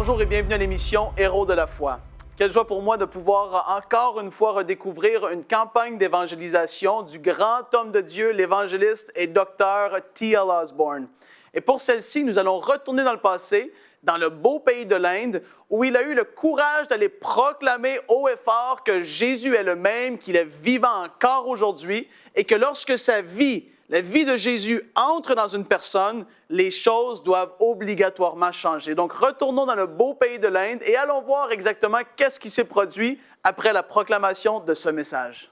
Bonjour et bienvenue à l'émission Héros de la foi. Quelle joie pour moi de pouvoir encore une fois redécouvrir une campagne d'évangélisation du grand homme de Dieu, l'évangéliste et docteur T.L. Osborn. Et pour celle-ci, nous allons retourner dans le passé, dans le beau pays de l'Inde, où il a eu le courage d'aller proclamer haut et fort que Jésus est le même, qu'il est vivant encore aujourd'hui et que lorsque sa vie, la vie de Jésus entre dans une personne, les choses doivent obligatoirement changer. Donc, retournons dans le beau pays de l'Inde et allons voir exactement qu'est-ce qui s'est produit après la proclamation de ce message.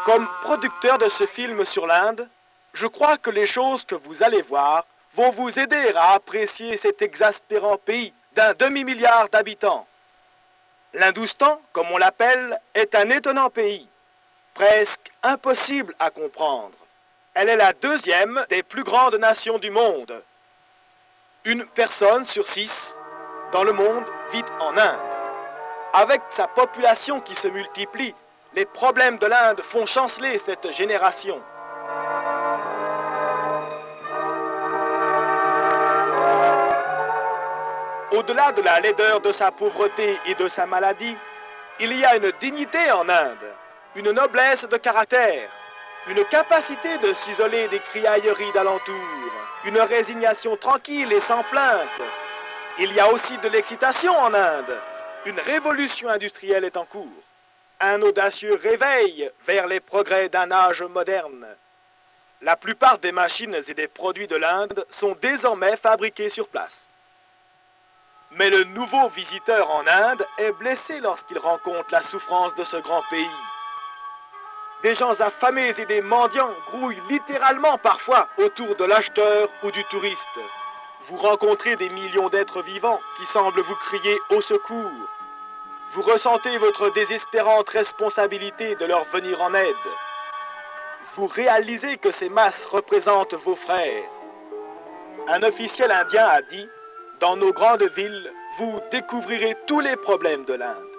Comme producteur de ce film sur l'Inde, je crois que les choses que vous allez voir vont vous aider à apprécier cet exaspérant pays d'un demi-milliard d'habitants. L'Hindoustan, comme on l'appelle, est un étonnant pays, presque impossible à comprendre. Elle est la deuxième des plus grandes nations du monde. Une personne sur 6 dans le monde vit en Inde. Avec sa population qui se multiplie, les problèmes de l'Inde font chanceler cette génération. Au-delà de la laideur de sa pauvreté et de sa maladie, il y a une dignité en Inde, une noblesse de caractère, une capacité de s'isoler des criailleries d'alentour, une résignation tranquille et sans plainte. Il y a aussi de l'excitation en Inde. Une révolution industrielle est en cours. Un audacieux réveil vers les progrès d'un âge moderne. La plupart des machines et des produits de l'Inde sont désormais fabriqués sur place. Mais le nouveau visiteur en Inde est blessé lorsqu'il rencontre la souffrance de ce grand pays. Des gens affamés et des mendiants grouillent littéralement parfois autour de l'acheteur ou du touriste. Vous rencontrez des millions d'êtres vivants qui semblent vous crier au secours. Vous ressentez votre désespérante responsabilité de leur venir en aide. Vous réalisez que ces masses représentent vos frères. Un officiel indien a dit: dans nos grandes villes, vous découvrirez tous les problèmes de l'Inde.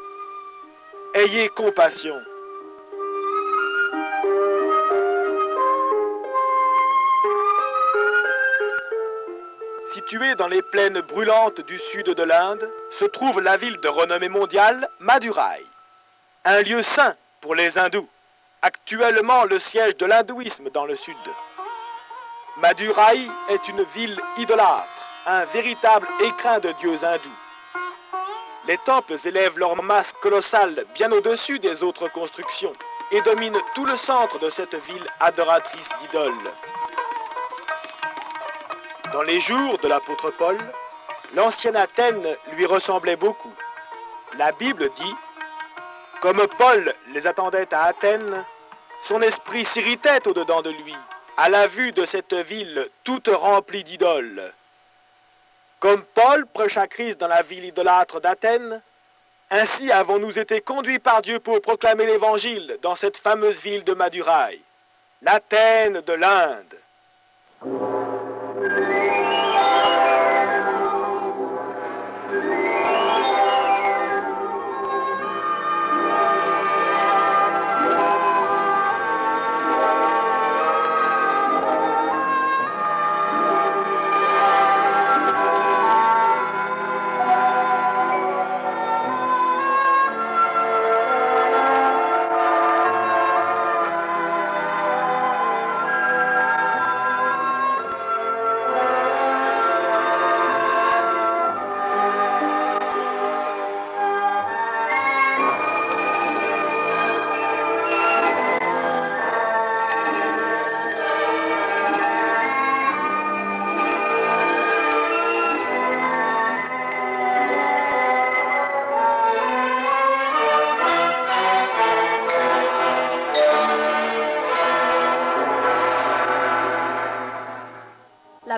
Ayez compassion. Située dans les plaines brûlantes du sud de l'Inde, se trouve la ville de renommée mondiale, Madurai. Un lieu saint pour les hindous, actuellement le siège de l'hindouisme dans le sud. Madurai est une ville idolâtre, un véritable écrin de dieux hindous. Les temples élèvent leur masse colossale bien au-dessus des autres constructions et dominent tout le centre de cette ville adoratrice d'idoles. Dans les jours de l'apôtre Paul, l'ancienne Athènes lui ressemblait beaucoup. La Bible dit: comme Paul les attendait à Athènes, son esprit s'irritait au-dedans de lui, à la vue de cette ville toute remplie d'idoles. Comme Paul prêcha Christ dans la ville idolâtre d'Athènes, ainsi avons-nous été conduits par Dieu pour proclamer l'Évangile dans cette fameuse ville de Madurai, l'Athènes de l'Inde.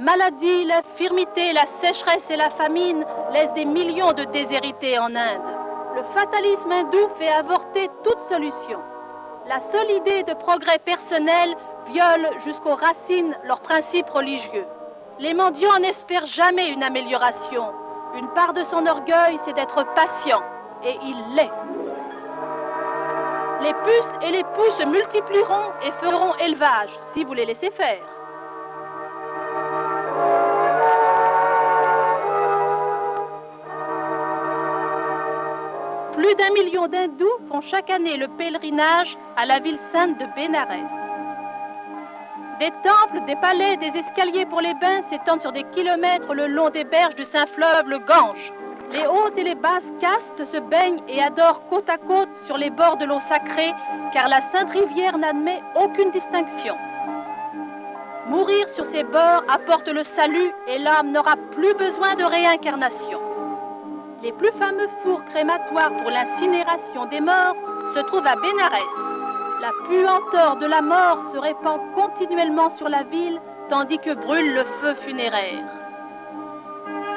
maladie, l'infirmité, la sécheresse et la famine laissent des millions de déshérités en Inde. Le fatalisme hindou fait avorter toute solution. La seule idée de progrès personnel viole jusqu'aux racines leurs principes religieux. Les mendiants n'espèrent jamais une amélioration. Une part de son orgueil, c'est d'être patient, et il l'est. Les puces et les poux se multiplieront et feront élevage, si vous les laissez faire. Plus d'1 million d'hindous font chaque année le pèlerinage à la ville sainte de Bénarès. Des temples, des palais, des escaliers pour les bains s'étendent sur des kilomètres le long des berges du Saint-Fleuve, le Gange. Les hautes et les basses castes se baignent et adorent côte à côte sur les bords de l'eau sacrée, car la Sainte Rivière n'admet aucune distinction. Mourir sur ces bords apporte le salut et l'âme n'aura plus besoin de réincarnation. Les plus fameux fours crématoires pour l'incinération des morts se trouvent à Bénarès. La puanteur de la mort se répand continuellement sur la ville, tandis que brûle le feu funéraire.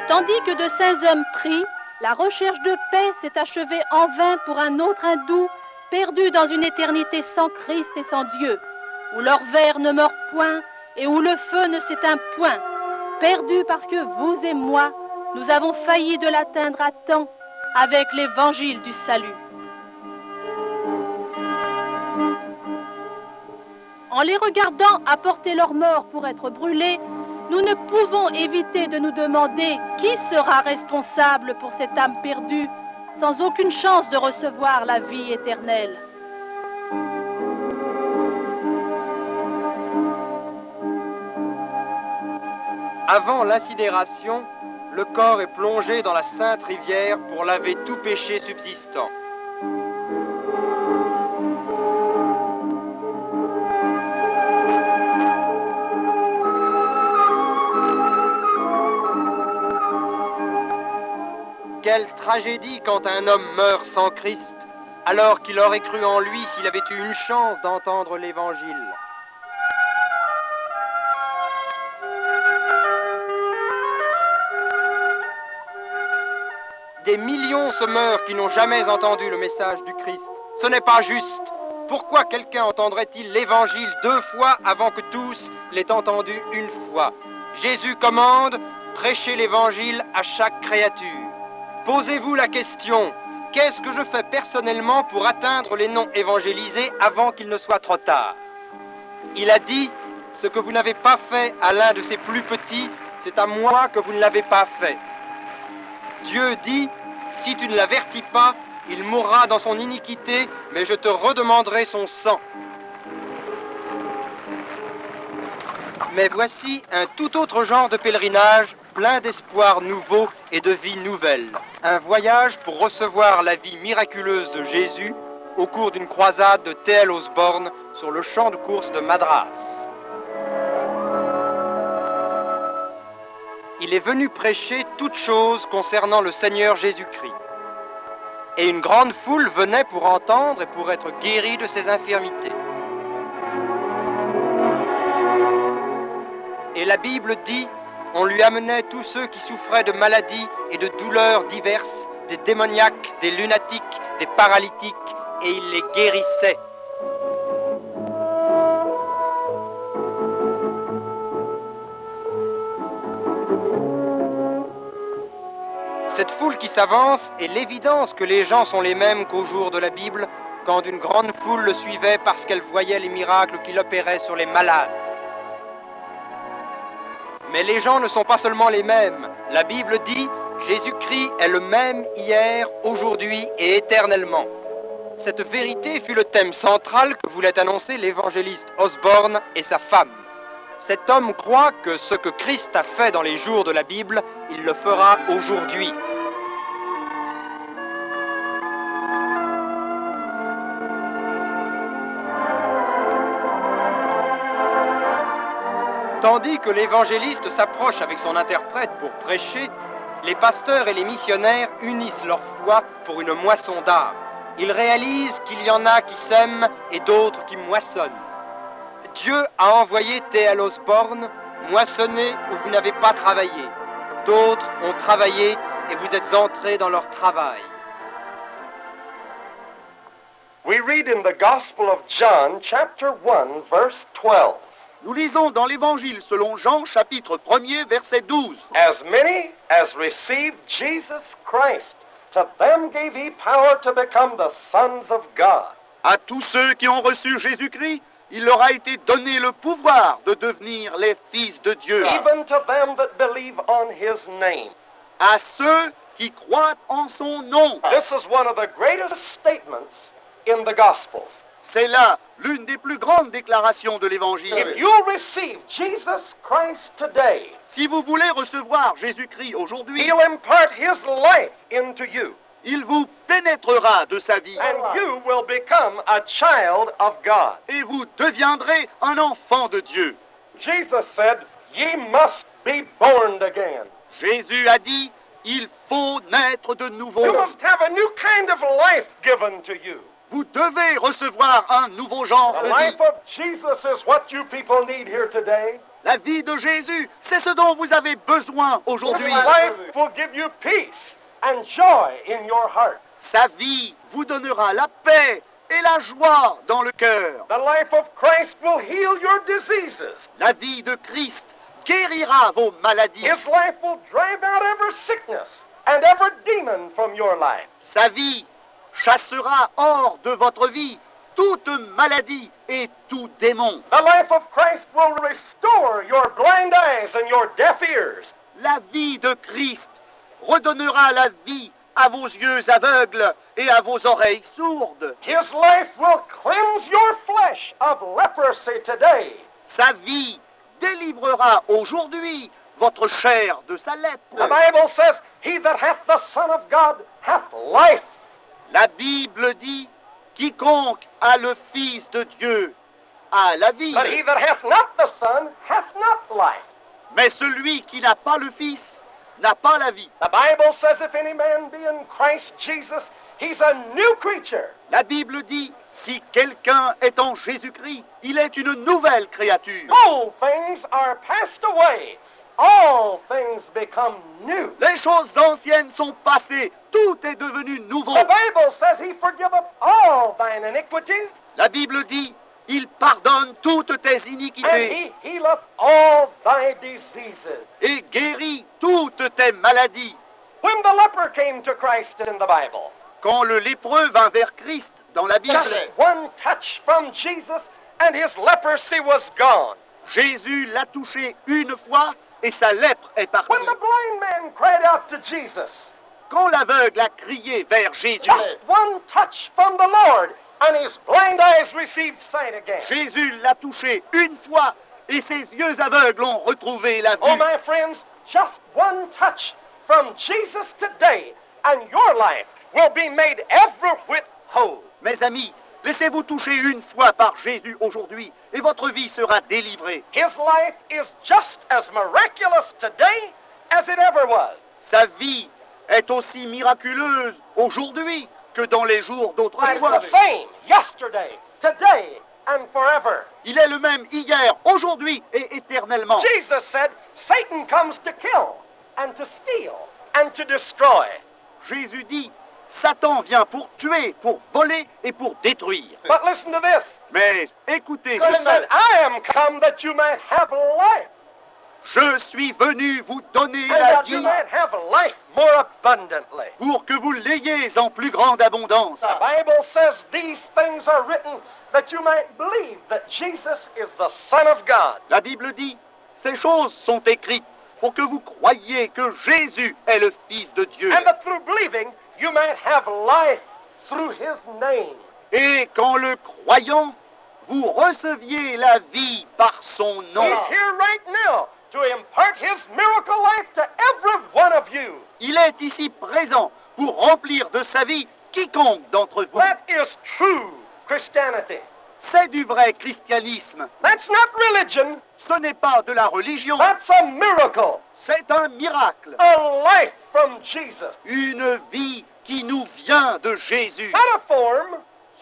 Tandis que de saints hommes prient, la recherche de paix s'est achevée en vain pour un autre hindou, perdu dans une éternité sans Christ et sans Dieu, où leur ver ne meurt point et où le feu ne s'éteint point, perdu parce que vous et moi, nous avons failli de l'atteindre à temps avec l'évangile du salut. En les regardant apporter leur mort pour être brûlés, nous ne pouvons éviter de nous demander qui sera responsable pour cette âme perdue, sans aucune chance de recevoir la vie éternelle. Avant l'incinération, le corps est plongé dans la sainte rivière pour laver tout péché subsistant. Quelle tragédie quand un homme meurt sans Christ, alors qu'il aurait cru en lui s'il avait eu une chance d'entendre l'Évangile. Des millions se meurent qui n'ont jamais entendu le message du Christ. Ce n'est pas juste. Pourquoi quelqu'un entendrait-il l'Évangile 2 fois avant que tous l'aient entendu une fois? Jésus commande, prêchez l'Évangile à chaque créature. Posez-vous la question, qu'est-ce que je fais personnellement pour atteindre les non évangélisés avant qu'il ne soit trop tard? Il a dit, ce que vous n'avez pas fait à l'un de ses plus petits, c'est à moi que vous ne l'avez pas fait. Dieu dit, si tu ne l'avertis pas, il mourra dans son iniquité, mais je te redemanderai son sang. Mais voici un tout autre genre de pèlerinage, plein d'espoirs nouveaux et de vie nouvelle. Un voyage pour recevoir la vie miraculeuse de Jésus au cours d'une croisade de T.L. Osborne sur le champ de course de Madras. Il est venu prêcher toutes choses concernant le Seigneur Jésus-Christ. Et une grande foule venait pour entendre et pour être guérie de ses infirmités. Et la Bible dit, on lui amenait tous ceux qui souffraient de maladies et de douleurs diverses, des démoniaques, des lunatiques, des paralytiques, et il les guérissait. Cette foule qui s'avance est l'évidence que les gens sont les mêmes qu'au jour de la Bible, quand une grande foule le suivait parce qu'elle voyait les miracles qu'il opérait sur les malades. Mais les gens ne sont pas seulement les mêmes. La Bible dit, Jésus-Christ est le même hier, aujourd'hui et éternellement. Cette vérité fut le thème central que voulait annoncer l'évangéliste Osborne et sa femme. Cet homme croit que ce que Christ a fait dans les jours de la Bible, il le fera aujourd'hui. Tandis que l'évangéliste s'approche avec son interprète pour prêcher, les pasteurs et les missionnaires unissent leur foi pour une moisson d'âmes. Ils réalisent qu'il y en a qui sèment et d'autres qui moissonnent. Dieu a envoyé T.L. Osborne, moissonné où vous n'avez pas travaillé. D'autres ont travaillé et vous êtes entrés dans leur travail. We read in the Gospel of John, chapter 1, verse 12. Nous lisons dans l'Évangile selon Jean, chapitre 1er, verset 12. As many as received Jesus Christ, to them gave he power to become the sons of God. À tous ceux qui ont reçu Jésus-Christ, il leur a été donné le pouvoir de devenir les fils de Dieu. Even to them that believe on his name. À ceux qui croient en son nom. This is one of the greatest statements in the Gospels. C'est là l'une des plus grandes déclarations de l'Évangile. If you receive Jesus Christ today, Si vous voulez recevoir Jésus-Christ aujourd'hui, he'll impart his life into you, il vous pénétrera de sa vie and you will become a child of God. et vous deviendrez un enfant de Dieu. Jesus said, ye must be born again. Jésus a dit, il faut naître de nouveau. You must have a new kind of life given to you. Vous devez recevoir un nouveau genre The de life vie. of Jesus is what you people need here today. La vie de Jésus, c'est ce dont vous avez besoin This aujourd'hui. life will give you peace and joy in your heart. Sa vie vous donnera la paix et la joie dans le cœur. The life of Christ will heal your diseases. La vie de Christ guérira vos maladies. His life will drive out every sickness and every demon from your life. Sa vie chassera hors de votre vie toute maladie et tout démon. The life of Christ will restore your blind eyes and your deaf ears. La vie de Christ redonnera la vie à vos yeux aveugles et à vos oreilles sourdes. His life will cleanse your flesh of leprosy today. Sa vie délivrera aujourd'hui votre chair de sa The lèpre. Bible says, he that hath the Son of God hath life. La Bible dit, quiconque a le Fils de Dieu a la vie. But he that hath not the Son hath not life. Mais celui qui n'a pas le Fils n'a pas la vie. The Bible says, if any man be in Christ Jesus, he's a new creature. La Bible dit, si quelqu'un est en Jésus-Christ, il est une nouvelle créature. Old things are passed away. All things become new. Les choses anciennes sont passées, tout est devenu nouveau. The Bible says he forgiveth all thine iniquities, La Bible dit, il pardonne toutes tes and iniquités he healeth all thy diseases. et guérit toutes tes maladies. When the leper came to Christ in the Bible, Quand le lépreux vint vers Christ dans la Bible, just one touch from Jesus and his leprosy was gone. Jésus l'a touché une fois et sa lèpre est partie. When the blind man cried out to Jesus, Quand l'aveugle a crié vers Jésus, just one touch from the Lord and his blind eyes received sight again. Jésus l'a touché une fois et ses yeux aveugles ont retrouvé la Oh, vue. my friends, just one touch from Jesus today and your life will be made every whit whole. Mes amis, laissez-vous toucher une fois par Jésus aujourd'hui et votre vie sera délivrée. His life is just as miraculous today as it ever was. Sa vie est aussi miraculeuse aujourd'hui que dans les jours It's d'autrefois. the same yesterday, today, and forever. Il est le même hier, aujourd'hui et éternellement. Jesus said, Satan comes to kill and to steal and to destroy. Jésus dit, Satan vient pour tuer, pour voler et pour détruire. But listen to this. Mais écoutez He ceci, said, I am come that you might have life, je suis venu vous donner and la that you vie might have life more abundantly. pour que vous l'ayez en plus grande abondance. The Bible says these things are written that you might believe that Jesus is the Son of God. La Bible dit, ces choses sont écrites pour que vous croyiez que Jésus est le Fils de Dieu. And that through believing you might have life through his name. Et qu'en le croyant, vous receviez la vie par son nom. He's here right now to impart his miracle life to every one of you. Il est ici présent pour remplir de sa vie quiconque d'entre vous. That is true Christianity. C'est du vrai christianisme. That's not religion. Ce n'est pas de la religion, That's a miracle. c'est un miracle. A life from Jesus. Une vie qui nous vient de Jésus. Not a form.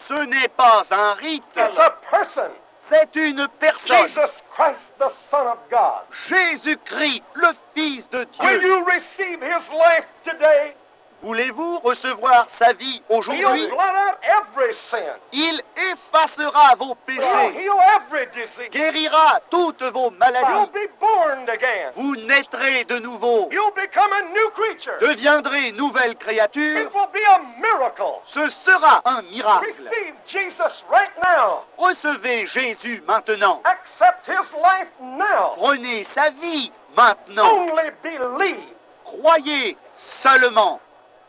Ce n'est pas un rite, It's a person. c'est une personne. Jesus Christ, the Son of God. Jésus-Christ, le Fils de Will Dieu. you receive his life today? Voulez-vous recevoir sa vie He'll aujourd'hui? blot out every sin. Il effacera vos He'll péchés, heal every disease. guérira toutes vos You'll maladies. be born again. Vous naîtrez de nouveau, You'll become a new creature. deviendrez nouvelle créature. It will be a miracle. Ce sera un miracle. Receive Jesus right now. Recevez Jésus maintenant. Accept his life now. Prenez sa vie maintenant. Only believe. Croyez seulement.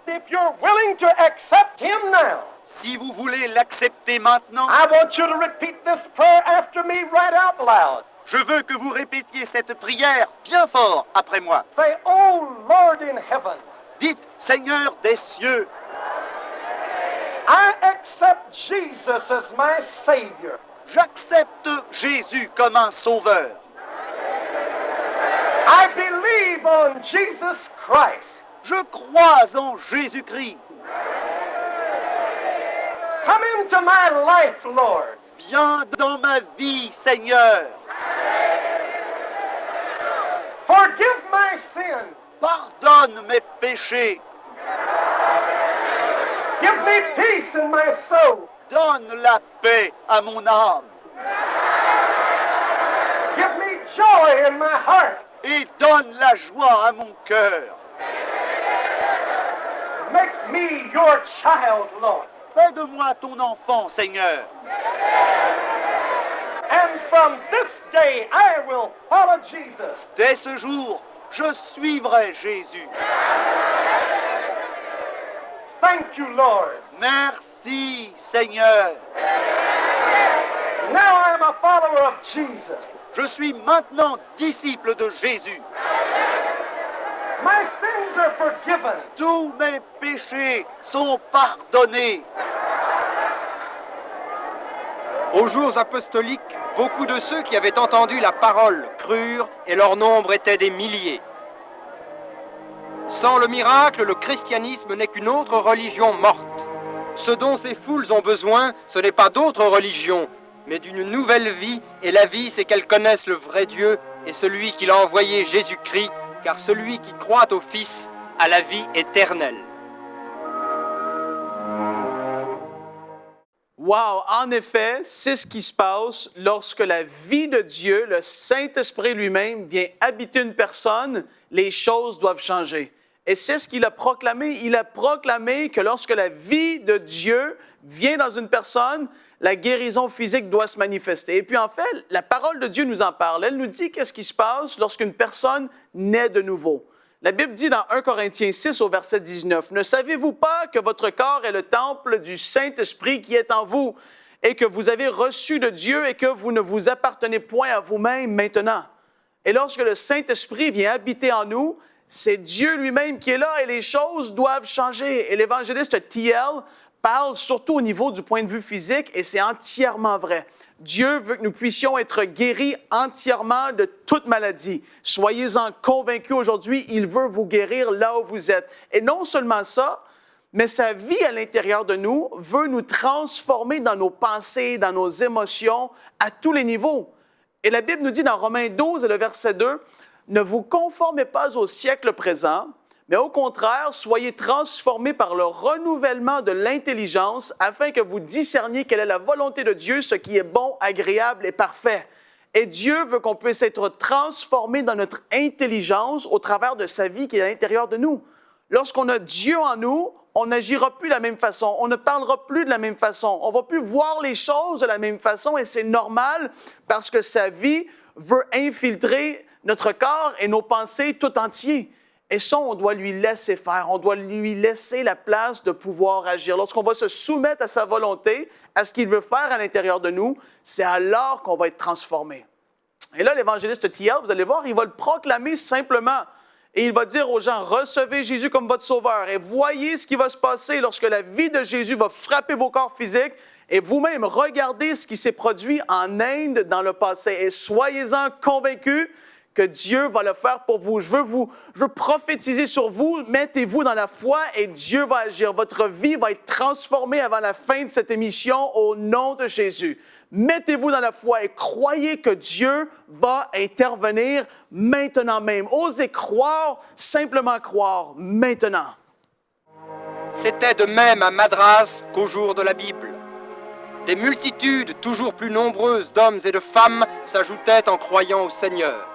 If you're willing to accept him now, Si vous voulez l'accepter maintenant, I want you to repeat this prayer after me right out loud. je veux que vous répétiez cette prière bien fort après moi. Say, oh Lord in heaven, Dites, Seigneur des cieux, I accept Jesus as my Savior. j'accepte Jésus comme un sauveur. I believe on Jesus Christ. Je crois en Jésus-Christ. Come into my life, Lord. Viens dans ma vie, Seigneur. Forgive my sin. Pardonne mes péchés. Give me peace in my soul. Donne la paix à mon âme. Give me joy in my heart. Et donne la joie à mon cœur. Make me your child, Lord. Fais de moi ton enfant, Seigneur. And from this day, I will follow Jesus. Dès ce jour, je suivrai Jésus. Thank you, Lord. Merci, Seigneur. Now I'm a follower of Jesus. Je suis maintenant disciple de Jésus. My sins are forgiven. Tous mes péchés sont pardonnés. Aux jours apostoliques, beaucoup de ceux qui avaient entendu la parole crurent et leur nombre était des milliers. Sans le miracle, le christianisme n'est qu'une autre religion morte. Ce dont ces foules ont besoin, ce n'est pas d'autres religions, mais d'une nouvelle vie, et la vie, c'est qu'elles connaissent le vrai Dieu et celui qui l'a envoyé, Jésus-Christ, car celui qui croit au Fils a la vie éternelle. Wow! En effet, c'est ce qui se passe lorsque la vie de Dieu, le Saint-Esprit lui-même, vient habiter une personne, les choses doivent changer. Et c'est ce qu'il a proclamé. Il a proclamé que lorsque la vie de Dieu vient dans une personne, la guérison physique doit se manifester. Et puis en fait, la parole de Dieu nous en parle. Elle nous dit qu'est-ce qui se passe lorsqu'une personne naît de nouveau. La Bible dit dans 1 Corinthiens 6 au verset 19, « Ne savez-vous pas que votre corps est le temple du Saint-Esprit qui est en vous et que vous avez reçu de Dieu et que vous ne vous appartenez point à vous-même maintenant? » Et lorsque le Saint-Esprit vient habiter en nous, c'est Dieu lui-même qui est là et les choses doivent changer. Et l'évangéliste T.L. parle surtout au niveau du point de vue physique et c'est entièrement vrai. Dieu veut que nous puissions être guéris entièrement de toute maladie. Soyez-en convaincus aujourd'hui, il veut vous guérir là où vous êtes. Et non seulement ça, mais sa vie à l'intérieur de nous veut nous transformer dans nos pensées, dans nos émotions, à tous les niveaux. Et la Bible nous dit dans Romains 12, le verset 2, « Ne vous conformez pas au siècle présent, mais au contraire, soyez transformés par le renouvellement de l'intelligence afin que vous discerniez quelle est la volonté de Dieu, ce qui est bon, agréable et parfait. » Et Dieu veut qu'on puisse être transformé dans notre intelligence au travers de sa vie qui est à l'intérieur de nous. Lorsqu'on a Dieu en nous, on n'agira plus de la même façon, on ne parlera plus de la même façon, on ne va plus voir les choses de la même façon et c'est normal parce que sa vie veut infiltrer notre corps et nos pensées tout entiers. Et ça, on doit lui laisser faire, on doit lui laisser la place de pouvoir agir. Lorsqu'on va se soumettre à sa volonté, à ce qu'il veut faire à l'intérieur de nous, c'est alors qu'on va être transformé. Et là, l'évangéliste T.L., vous allez voir, il va le proclamer simplement. Et il va dire aux gens, recevez Jésus comme votre sauveur. Et voyez ce qui va se passer lorsque la vie de Jésus va frapper vos corps physiques. Et vous-même, regardez ce qui s'est produit en Inde dans le passé. Et soyez-en convaincus que Dieu va le faire pour vous. Je veux prophétiser sur vous, mettez-vous dans la foi et Dieu va agir. Votre vie va être transformée avant la fin de cette émission au nom de Jésus. Mettez-vous dans la foi et croyez que Dieu va intervenir maintenant même. Osez croire, simplement croire maintenant. C'était de même à Madras qu'au jour de la Bible. Des multitudes toujours plus nombreuses d'hommes et de femmes s'ajoutaient en croyant au Seigneur.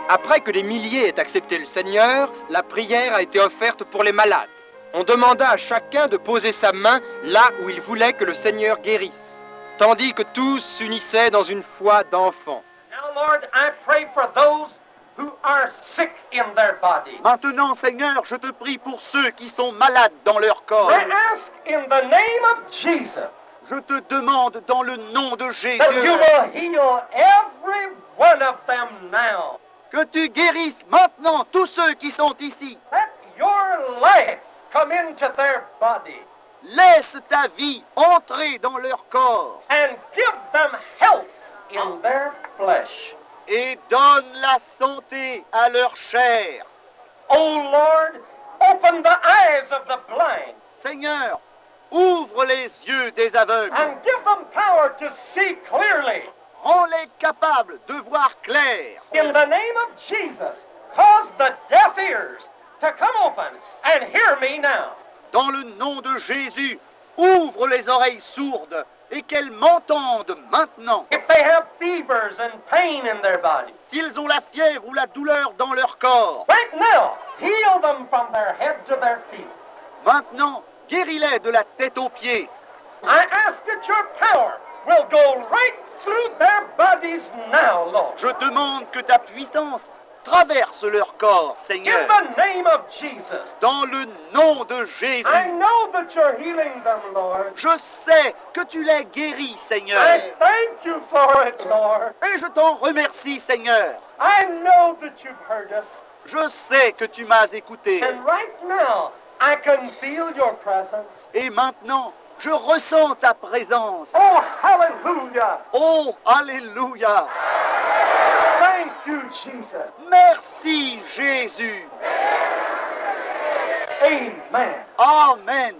Après que des milliers aient accepté le Seigneur, la prière a été offerte pour les malades. On demanda à chacun de poser sa main là où il voulait que le Seigneur guérisse, tandis que tous s'unissaient dans une foi d'enfants. Now, Lord, I pray for those who are sick in their body. Maintenant, Seigneur, je te prie pour ceux qui sont malades dans leur corps. I ask in the name of Jesus Je te demande dans le nom de Jésus that you will heal every one of them now. que tu guérisses maintenant tous ceux qui sont ici. Let your life come into their body Laisse ta vie entrer dans leur corps and give them health in their flesh. et donne la santé à leur chair. Oh Lord, open the eyes of the blind Seigneur, ouvre les yeux des aveugles. and give them power to see clearly. Rends-les capables de voir clair. In the name of Jesus, cause the deaf ears to come open and hear me now. Dans le nom de Jésus, ouvre les oreilles sourdes et qu'elles m'entendent maintenant. If they have fevers and pain in their bodies, S'ils ont la fièvre ou la douleur dans leur corps, right now, heal them from their head to their feet. maintenant, guéris-les de la tête aux pieds. I ask that your power will go right through their bodies now, Lord. Je demande que ta puissance traverse leur corps, In Seigneur. the name of Jesus. Dans le nom de Jésus, I know that you're healing them, Lord. je sais que tu les guéris, Seigneur. I thank you for it, Lord. Et je t'en remercie, Seigneur. I know that you've heard us. Je sais que tu m'as écouté. And right now, I can feel your presence. Et maintenant, je ressens ta présence. Oh, hallelujah. Oh, alléluia. Thank you, Jesus. Merci, Jésus. Amen. Amen.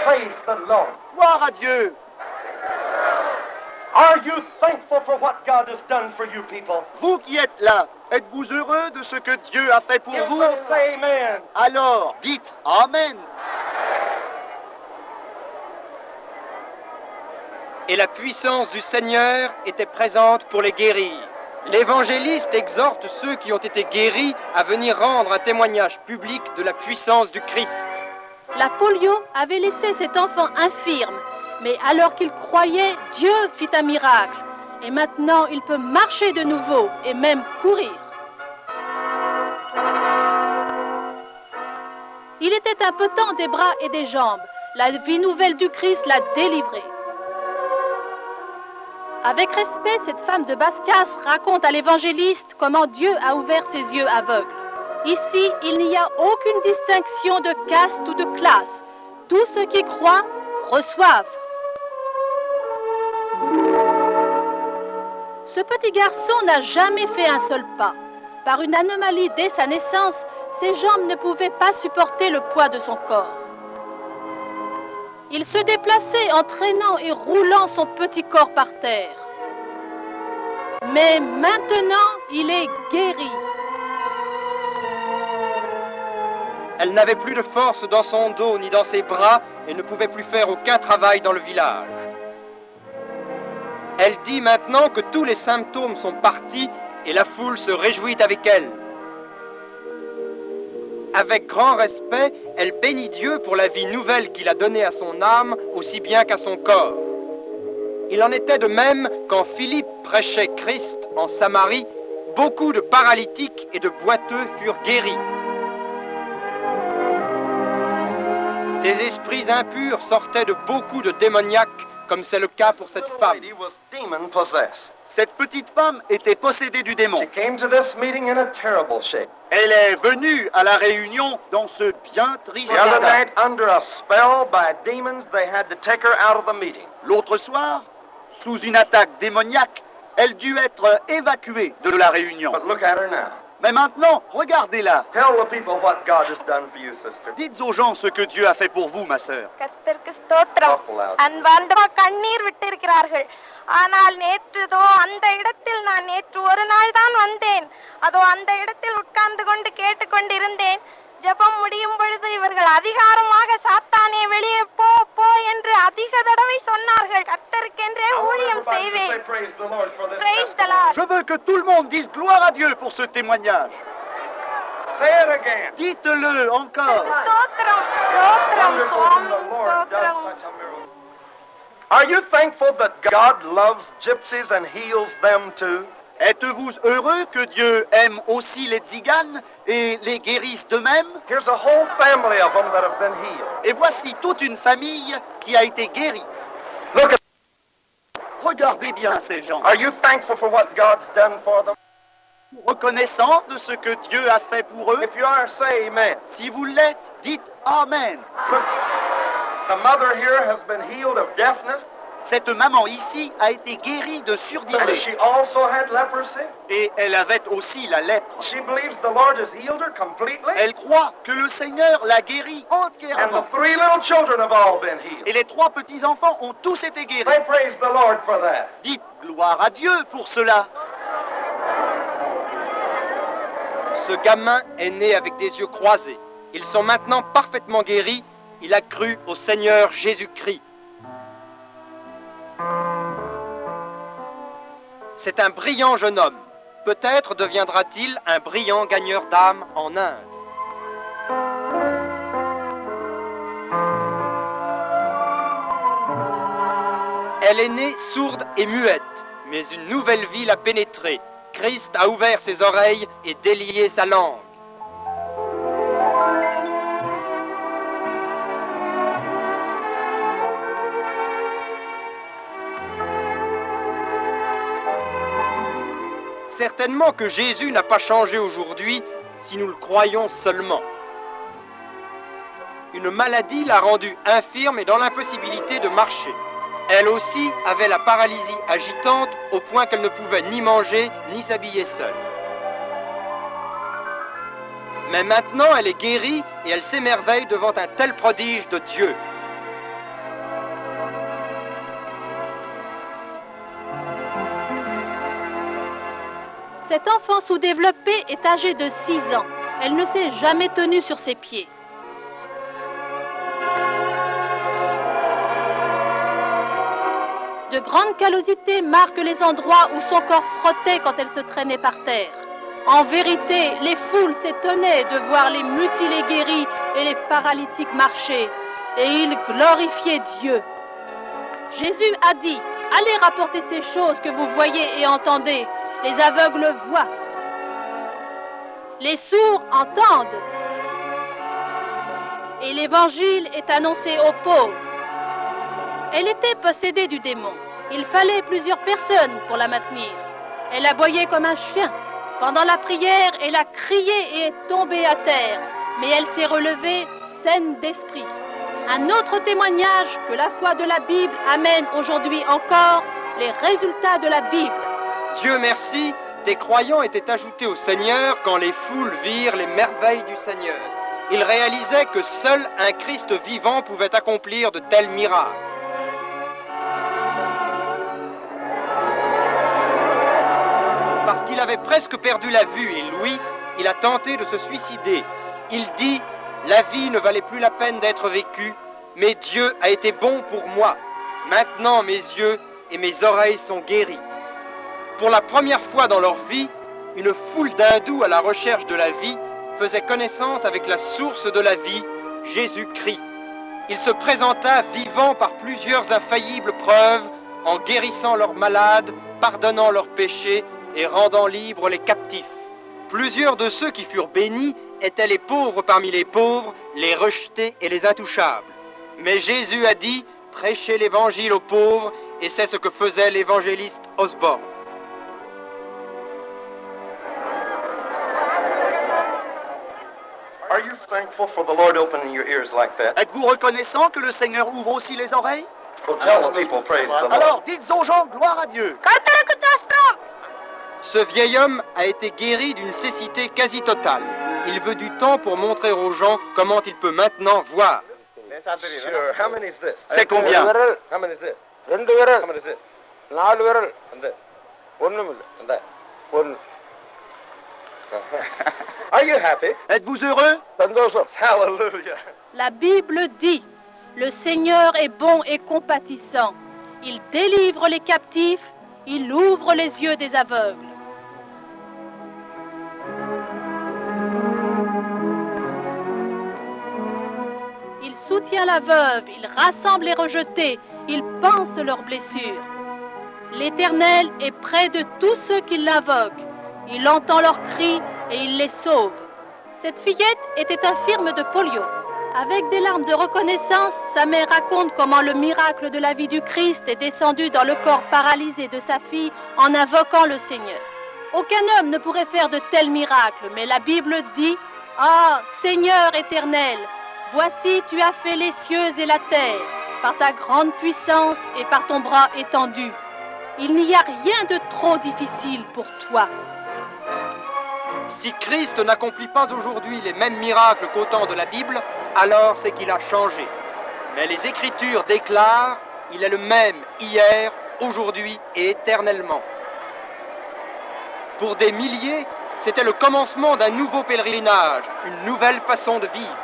Praise the Lord. Gloire à Dieu. Are you thankful for what God has done for you people? Vous qui êtes là, êtes-vous heureux de ce que Dieu a fait pour If vous? so, say amen. Alors, dites Amen. Et la puissance du Seigneur était présente pour les guérir. L'évangéliste exhorte ceux qui ont été guéris à venir rendre un témoignage public de la puissance du Christ. La polio avait laissé cet enfant infirme, mais alors qu'il croyait, Dieu fit un miracle. Et maintenant, il peut marcher de nouveau et même courir. Il était impotent des bras et des jambes. La vie nouvelle du Christ l'a délivré. Avec respect, cette femme de basse-casse raconte à l'évangéliste comment Dieu a ouvert ses yeux aveugles. Ici, il n'y a aucune distinction de caste ou de classe. Tous ceux qui croient reçoivent. Ce petit garçon n'a jamais fait un seul pas. Par une anomalie dès sa naissance, ses jambes ne pouvaient pas supporter le poids de son corps. Il se déplaçait en traînant et roulant son petit corps par terre. Mais maintenant, il est guéri. Elle n'avait plus de force dans son dos ni dans ses bras et ne pouvait plus faire aucun travail dans le village. Elle dit maintenant que tous les symptômes sont partis et la foule se réjouit avec elle. Avec grand respect, elle bénit Dieu pour la vie nouvelle qu'il a donnée à son âme aussi bien qu'à son corps. Il en était de même quand Philippe prêchait Christ en Samarie, beaucoup de paralytiques et de boiteux furent guéris. Des esprits impurs sortaient de beaucoup de démoniaques, comme c'est le cas pour cette femme. Lady was demon possessed. Cette petite femme était possédée du démon. She came to this meeting in a terrible shape. Elle est venue à la réunion dans ce bien triste The other état. night, under a spell by demons, they had to take her out of the meeting. L'autre soir, sous une attaque démoniaque, elle dut être évacuée de la réunion. But look at her now. Mais maintenant, regardez-la. Tell the people what God has done for you, sister. Dites aux gens ce que Dieu a fait pour vous, ma sœur. கர்த்தருக்கு ஸ்தோத்திரம். Talk loud. அன்பார்ந்தவா கண்ணீர் விட்டிருக்கிறார்கள். ஆனால் நேற்றுதோ அந்த இடத்தில் நான் நேற்று ஒரு நாள் தான் வந்தேன். அதோ அந்த இடத்தில் உட்கார்ந்து கொண்டு கேட்டுக்கொண்டிருந்தேன். ஜெபம் முடியும் பொழுது இவர்கள் அதிகாரமாக சாத்தானே வெளியே போ போ என்று அதிக தடவை சொன்னார்கள். கர்த்தருக்கென்றே ஊழியம் செய்வேன். Praise the Lord for this. Praise the Lord. Je veux que tout le monde dise gloire à Dieu pour ce témoignage. Say it again. Dites-le encore. ஸ்தோத்திரம் ஸ்தோத்திரம் Wonderful சுவாமி when the Lord does ஸ்தோத்திரம். such a miracle. Are you thankful that God loves gypsies and heals them too? Êtes-vous heureux que Dieu aime aussi les tziganes et les guérisse d'eux-mêmes? Here's a whole family of them that have been healed. Et voici toute une famille qui a été guérie. Look at. Regardez bien ces gens. Are you thankful for what God's done for them? Reconnaissants de ce que Dieu a fait pour eux. If you are, say amen. Si vous l'êtes, dites Amen. Look, the mother here has been healed of deafness, Cette maman ici a été guérie de and surdité. she also had leprosy. Et elle avait aussi la lèpre. She believes the Lord has healed her completely. Elle croit que le Seigneur l'a guérie And entièrement. the 3 little children have all been healed. Et les 3 petits-enfants ont tous été guéris. They praise the Lord for that. Dites gloire à Dieu pour cela. Ce gamin est né avec des yeux croisés. Ils sont maintenant parfaitement guéris. Il a cru au Seigneur Jésus-Christ. C'est un brillant jeune homme. Peut-être deviendra-t-il un brillant gagneur d'âme en Inde. Elle est née sourde et muette, mais une nouvelle vie l'a pénétrée. Christ a ouvert ses oreilles et délié sa langue. Certainement que Jésus n'a pas changé aujourd'hui si nous le croyons seulement. Une maladie l'a rendu infirme et dans l'impossibilité de marcher. Elle aussi avait la paralysie agitante au point qu'elle ne pouvait ni manger ni s'habiller seule. Mais maintenant elle est guérie et elle s'émerveille devant un tel prodige de Dieu. Cette enfant sous-développée est âgée de 6 ans. Elle ne s'est jamais tenue sur ses pieds. De grandes callosités marquent les endroits où son corps frottait quand elle se traînait par terre. En vérité, les foules s'étonnaient de voir les mutilés guéris et les paralytiques marcher, et ils glorifiaient Dieu. Jésus a dit, « Allez rapporter ces choses que vous voyez et entendez. Les aveugles voient. Les sourds entendent. Et l'évangile est annoncé aux pauvres. » Elle était possédée du démon. Il fallait plusieurs personnes pour la maintenir. Elle aboyait comme un chien. Pendant la prière, elle a crié et est tombée à terre. Mais elle s'est relevée saine d'esprit. Un autre témoignage que la foi de la Bible amène aujourd'hui encore les résultats de la Bible. Dieu merci, des croyants étaient ajoutés au Seigneur quand les foules virent les merveilles du Seigneur. Ils réalisaient que seul un Christ vivant pouvait accomplir de tels miracles. Parce qu'il avait presque perdu la vue et l'ouïe, il a tenté de se suicider. Il dit, « La vie ne valait plus la peine d'être vécue, mais Dieu a été bon pour moi. Maintenant mes yeux et mes oreilles sont guéris. » Pour la première fois dans leur vie, une foule d'hindous à la recherche de la vie faisait connaissance avec la source de la vie, Jésus-Christ. Il se présenta vivant par plusieurs infaillibles preuves, en guérissant leurs malades, pardonnant leurs péchés et rendant libres les captifs. Plusieurs de ceux qui furent bénis étaient les pauvres parmi les pauvres, les rejetés et les intouchables. Mais Jésus a dit, prêchez l'évangile aux pauvres, et c'est ce que faisait l'évangéliste Osborne. Are you thankful for the Lord opening your ears like that? Êtes-vous reconnaissant que le Seigneur ouvre aussi les oreilles? Well, tell the people, praise the Lord. Alors, dites aux gens gloire à Dieu. கர்த்தருக்கு ஸ்தோத்திரம். Ce vieil homme a été guéri d'une cécité quasi totale. Il veut du temps pour montrer aux gens comment il peut maintenant voir. Sure. How many is this? C'est combien? How many is this? How many is it? Are you happy? Êtes-vous heureux? Hallelujah. La Bible dit, le Seigneur est bon et compatissant. Il délivre les captifs, il ouvre les yeux des aveugles. Il soutient la veuve, il rassemble les rejetés, il panse leurs blessures. L'Éternel est près de tous ceux qui l'invoquent. Il entend leurs cris et il les sauve. Cette fillette était infirme de polio. Avec des larmes de reconnaissance, sa mère raconte comment le miracle de la vie du Christ est descendu dans le corps paralysé de sa fille en invoquant le Seigneur. Aucun homme ne pourrait faire de tels miracles, mais la Bible dit « Ah, Seigneur éternel, voici tu as fait les cieux et la terre, par ta grande puissance et par ton bras étendu. Il n'y a rien de trop difficile pour toi. » Si Christ n'accomplit pas aujourd'hui les mêmes miracles qu'au temps de la Bible, alors c'est qu'il a changé. Mais les Écritures déclarent qu'il est le même hier, aujourd'hui et éternellement. Pour des milliers, c'était le commencement d'un nouveau pèlerinage, une nouvelle façon de vivre.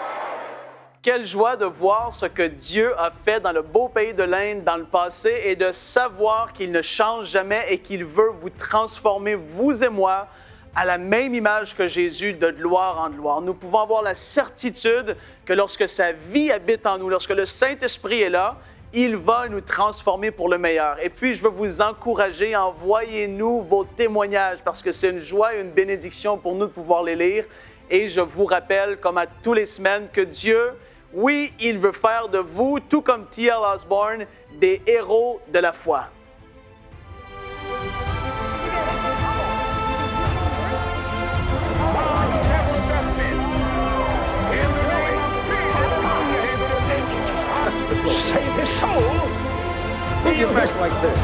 Quelle joie de voir ce que Dieu a fait dans le beau pays de l'Inde dans le passé et de savoir qu'il ne change jamais et qu'il veut vous transformer, vous et moi, à la même image que Jésus, de gloire en gloire. Nous pouvons avoir la certitude que lorsque sa vie habite en nous, lorsque le Saint-Esprit est là, il va nous transformer pour le meilleur. Et puis, je veux vous encourager, envoyez-nous vos témoignages parce que c'est une joie et une bénédiction pour nous de pouvoir les lire. Et je vous rappelle, comme à tous les semaines, que Dieu, oui, il veut faire de vous, tout comme T.L. Osborn, des héros de la foi. Save his soul. Will you back like this?